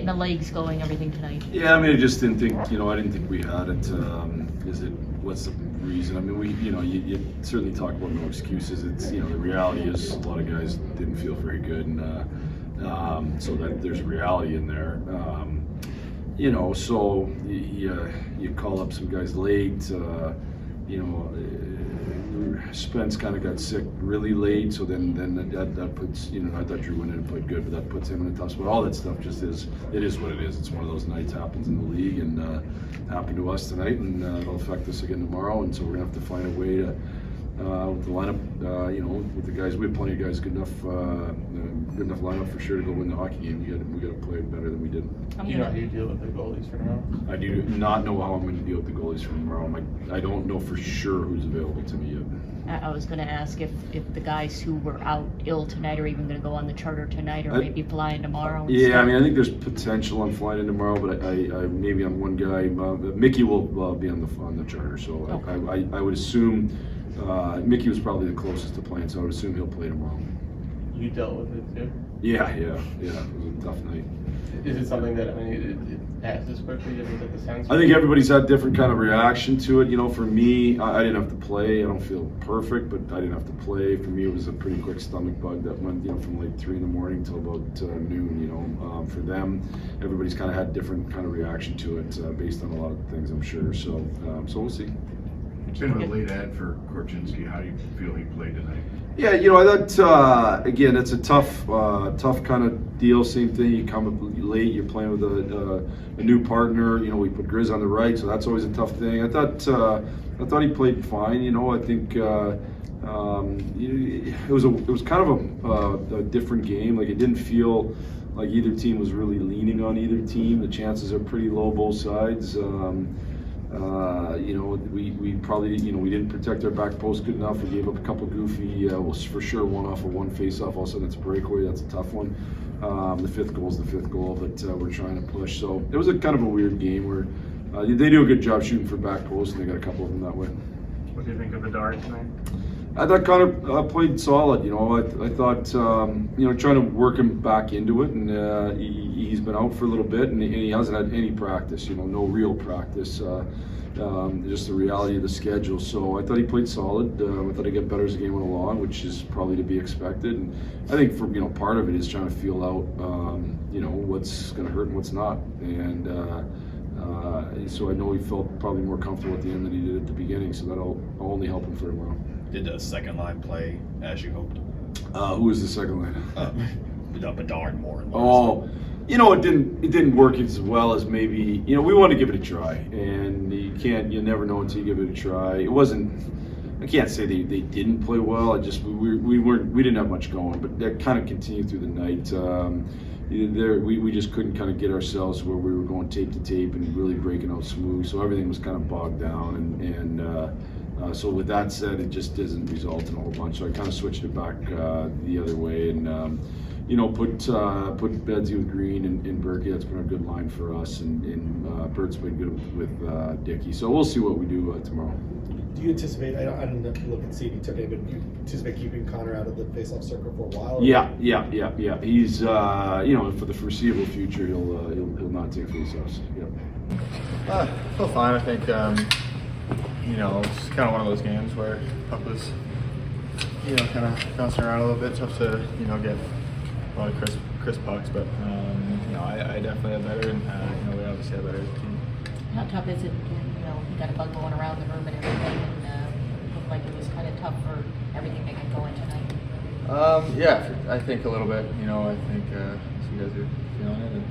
getting the legs going, everything tonight? Yeah, I mean, I just didn't think, I didn't think we had it. What's the reason? I mean, you certainly talk about no excuses. It's, the reality is a lot of guys didn't feel very good, and so that there's reality in there. So you call up some guys late. Spence kind of got sick really late, so then that puts, I thought Drew went in and played good, but that puts him in a tough spot. All that stuff just is what it is. It's one of those nights, happens in the league, and happened to us tonight, and it'll affect us again tomorrow, and so we're going to have to find a way to, with the lineup, with the guys, we have plenty of guys, good enough lineup for sure to go win the hockey game. We got to play better than we did. Do you know how you deal with the goalies for tomorrow? I do not know how I'm going to deal with the goalies for tomorrow. I don't know for sure who's available to me yet. I was going to ask if the guys who were out ill tonight are even going to go on the charter tonight, or maybe flying tomorrow. Yeah, I mean, I think there's potential on flying in tomorrow, but I maybe I'm one guy. Mickey will be on the charter, so okay. I would assume Mickey was probably the closest to playing, so I would assume he'll play tomorrow. You dealt with it too? Yeah. It was a tough night. Is it something that, it passes quickly? Does it get the sense? I think everybody's had different kind of reaction to it. For me, I didn't have to play. I don't feel perfect, but I didn't have to play. For me, it was a pretty quick stomach bug that went, from like 3 in the morning till about noon. For them, everybody's kind of had different kind of reaction to it based on a lot of things, I'm sure. So we'll see. It's been a late ad for Korchinski. How do you feel he played tonight? Yeah, I thought, again, it's a tough kind of deal. Same thing, you come up late, you're playing with a new partner. We put Grizz on the right, so that's always a tough thing. I thought he played fine. I think it was kind of a different game. Like, it didn't feel like either team was really leaning on either team. The chances are pretty low both sides. We probably, we didn't protect our back post good enough. We gave up a couple goofy, for sure one off or one face off. All of a sudden it's a breakaway. That's a tough one. The fifth goal is the fifth goal, but we're trying to push. So it was a kind of a weird game where they do a good job shooting for back post, and they got a couple of them that way. What do you think of Bedard tonight? I thought Connor played solid. I thought trying to work him back into it, and he's been out for a little bit, and he hasn't had any practice. No real practice. Just the reality of the schedule. So I thought he played solid. I thought he'd get better as the game went along, which is probably to be expected. And I think for part of it is trying to feel out what's going to hurt and what's not. And so I know he felt probably more comfortable at the end than he did at the beginning. So that'll only help him for tomorrow. Did the second line play as you hoped? Who was the second line? Bedard more. It didn't work as well as maybe, we wanted to give it a try, and you never know until you give it a try. It wasn't, I can't say they didn't play well. We didn't have much going, but that kind of continued through the night. We just couldn't kind of get ourselves where we were going tape to tape and really breaking out smooth. So everything was kind of bogged down, and so with that said, it just doesn't result in a whole bunch. So I kind of switched it back the other way, and put Bedsy with Green and Berkey. That's been a good line for us, and Bert's been good with Dickey. So we'll see what we do tomorrow. Do you anticipate? I don't know if you look and see if he took it, but do you anticipate keeping Connor out of the face-off circle for a while? Or? Yeah. He's for the foreseeable future, he'll not take face-offs. I feel fine. I think it's kind of one of those games where puck was kind of bouncing around a little bit. Tough to get a lot of crisp pucks, but I definitely have better, and we obviously have better as a team. How tough is it? You got a bug going around the room and everything, and it looked like it was kind of tough for everything to get going tonight. Yeah, I think a little bit. I think you guys are feeling it, and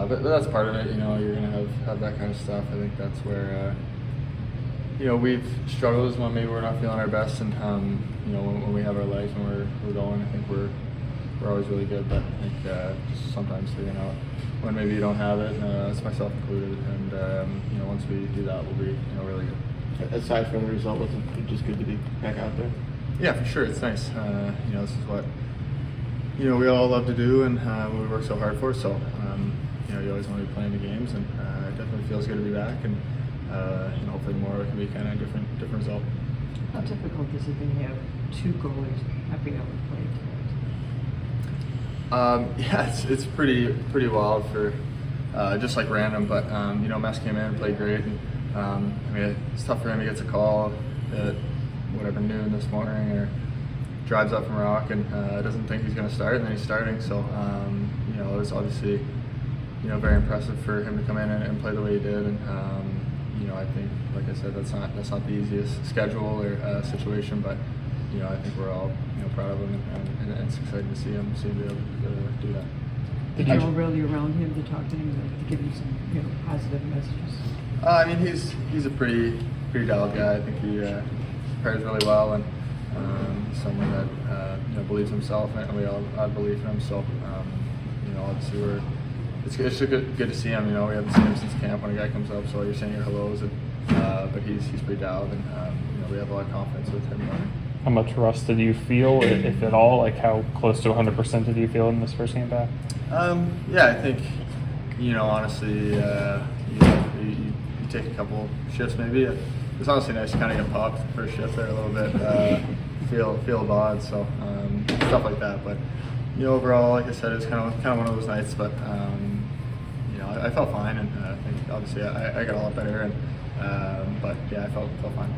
but that's part of it. You're gonna have that kind of stuff. I think that's where we've struggled is when maybe we're not feeling our best, and when we have our legs and we're going, I think we're always really good. But I think just sometimes figuring out when maybe you don't have it, that's myself included, and once we do that, we'll be really good. Aside from the result, was it just good to be back out there? Yeah, for sure, it's nice. This is what we all love to do, and we work so hard for. So you always want to be playing the games, and it definitely feels good to be back, and hopefully more can be kind of different result. How difficult is it when you have two goalies not being able to play? Yeah, it's pretty wild for just like random, but you know, Mess came in and played great, and I mean, it's tough for him. He gets a call at whatever noon this morning, or drives up from Rock and doesn't think he's going to start, and then he's starting. So you know, it was obviously, you know, very impressive for him to come in and play the way he did, and you know, I think, like I said, that's not the easiest schedule or situation, but you know, I think we're all, you know, proud of him, and it's exciting to see him be able to do that. Did you all rally around him to talk to him, to give him some, you know, positive messages? I mean, he's a pretty dialed guy. I think he prepares really well, and he's someone that you know, believes himself, and we all believe in him. So you know, obviously it's just good to see him. You know, we haven't seen him since camp when a guy comes up, so you're saying your hellos, and but he's pretty dialed, and you know, we have a lot of confidence with him. How much rust did you feel, if at all? Like, how close to 100% did you feel in this first game back? Yeah, I think, you know, honestly, you take a couple shifts maybe. It's honestly nice to kind of get popped the first shift there a little bit, feel bod, so stuff like that. But you know, overall, like I said, it's kind of one of those nights. But you know, I felt fine, and I think obviously I got a lot better, and but yeah, I felt fine.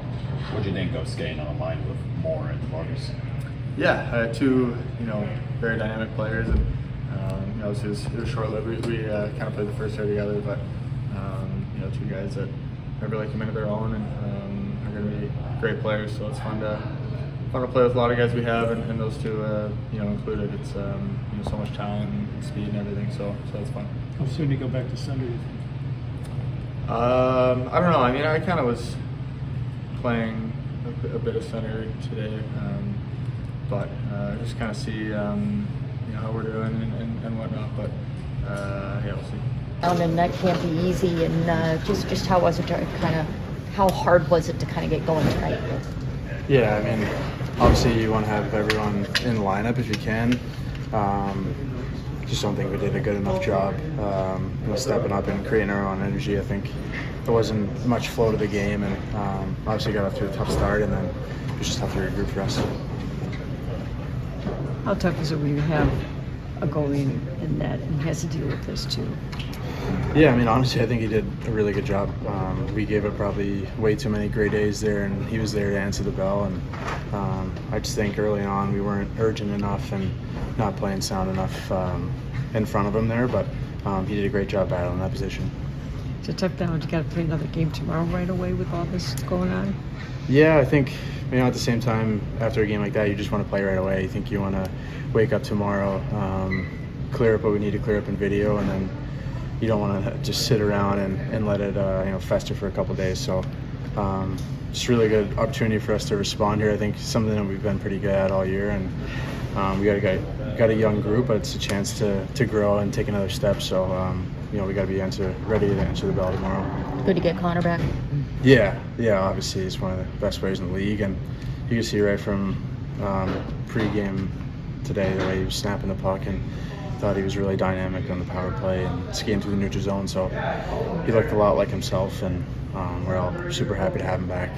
What do you think of skating on a line with Moore and Vargas? Yeah, two, you know, very dynamic players, and you know, it was short-lived. We kind of played the first year together, but you know, two guys that have really come into their own, and are going to be great players. So it's fun to play with a lot of guys we have, and those two, you know, included. It's you know, so much talent and speed and everything. So it's fun. How soon do you go back to center? I don't know. I mean, I kind of was playing a bit of center today, but just kind of see you know, how we're doing and whatnot. But yeah, we'll see. And that can't be easy. And just how was it to how hard was it to kind of get going tonight? Yeah, I mean, obviously you want to have everyone in the lineup if you can. Just don't think we did a good enough job, you know, stepping up and creating our own energy. I think there wasn't much flow to the game, and obviously got off to a tough start, and then it was just tough to regroup for us. How tough is it when you have a goalie in that and has to deal with this too? Yeah, I mean, honestly, I think he did a really good job. We gave up probably way too many great A's there, and he was there to answer the bell. And I just think early on we weren't urgent enough and not playing sound enough in front of him there, but he did a great job battling that position. It's a tough down. You got to play another game tomorrow right away with all this going on. Yeah, I think, you know, at the same time, after a game like that, you just want to play right away. You think you want to wake up tomorrow, clear up what we need to clear up in video, and then you don't want to just sit around and let it you know, fester for a couple days. So just really good opportunity for us to respond here. I think something that we've been pretty good at all year, and we got a young group, but it's a chance to grow and take another step. So you know, we got to be ready to answer the bell tomorrow. Good to get Connor back. Yeah, obviously he's one of the best players in the league, and you can see right from pre-game today the way he was snapping the puck, and thought he was really dynamic on the power play and skating through the neutral zone. So he looked a lot like himself, and we're all super happy to have him back.